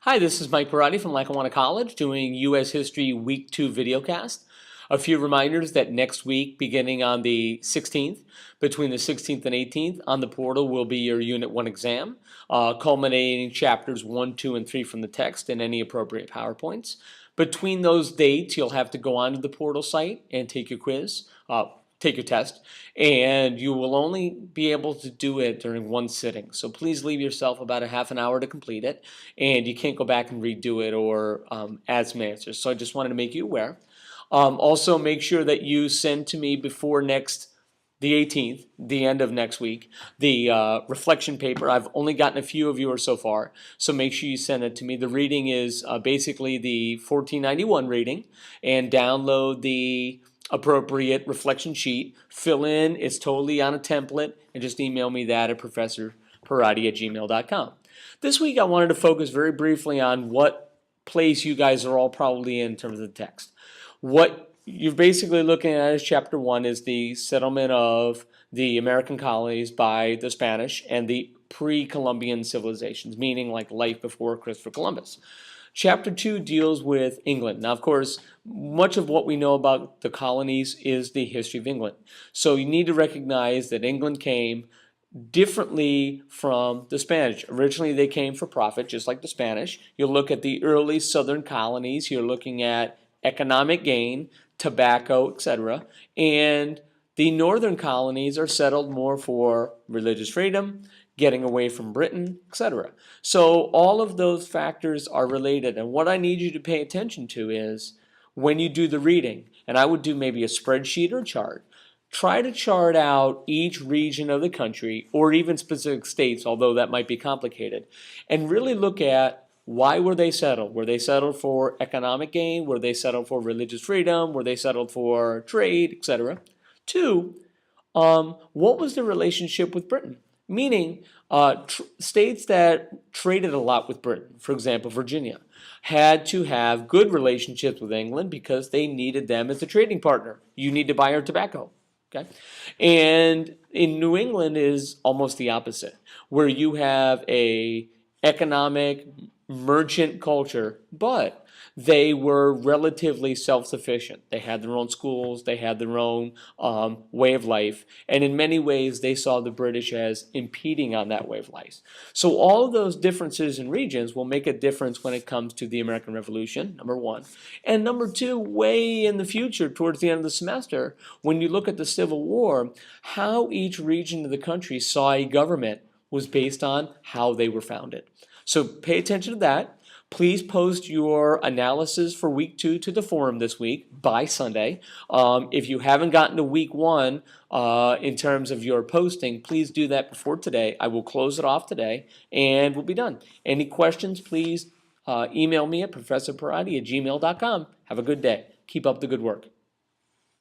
Hi, this is Mike Perotti from Lackawanna College doing U.S. History Week 2 videocast. A few reminders that next week, beginning on the 16th, between the 16th and 18th, on the portal will be your Unit 1 exam, culminating chapters 1, 2, and 3 from the text and any appropriate PowerPoints. Between those dates, you'll have to go onto the portal site and take your quiz. Take your test, and you will only be able to do it during one sitting. So please leave yourself about a half an hour to complete it, and you can't go back and redo it or add some answers. So I just wanted to make you aware. Also, make sure that you send to me before the 18th, the end of next week, the reflection paper. I've only gotten a few of yours so far, so make sure you send it to me. The reading is basically the 1491 reading, and download the appropriate reflection sheet, fill in, it's totally on a template, and just email me that at professorperrotti@gmail.com. This week I wanted to focus very briefly on what place you guys are all probably in terms of the text. What you're basically looking at is chapter 1 is the settlement of the American colonies by the Spanish and the pre-Columbian civilizations, meaning like life before Christopher Columbus. Chapter 2 deals with England. Now, of course, much of what we know about the colonies is the history of England. So you need to recognize that England came differently from the Spanish. Originally, they came for profit, just like the Spanish. You look at the early southern colonies, you're looking at economic gain, tobacco, etc. And the northern colonies are settled more for religious freedom, getting away from Britain, etc. So all of those factors are related, and what I need you to pay attention to is when you do the reading, and I would do maybe a spreadsheet or chart, try to chart out each region of the country or even specific states, although that might be complicated, and really look at why were they settled? Were they settled for economic gain? Were they settled for religious freedom? Were they settled for trade, etc.? Two, what was the relationship with Britain? Meaning, states that traded a lot with Britain, for example, Virginia, had to have good relationships with England because they needed them as a trading partner. You need to buy our tobacco. Okay? And in New England is almost the opposite, where you have a economic merchant culture, but they were relatively self-sufficient. They had their own schools, they had their own way of life, and in many ways they saw the British as impeding on that way of life. So all of those differences in regions will make a difference when it comes to the American Revolution, number one. And number two, way in the future, towards the end of the semester, when you look at the Civil War, how each region of the country saw a government was based on how they were founded. So pay attention to that. Please post your analysis for week 2 to the forum this week by Sunday. If you haven't gotten to week 1 in terms of your posting, please do that before today. I will close it off today and we'll be done. Any questions, please email me at professorperrotti@gmail.com. Have a good day. Keep up the good work.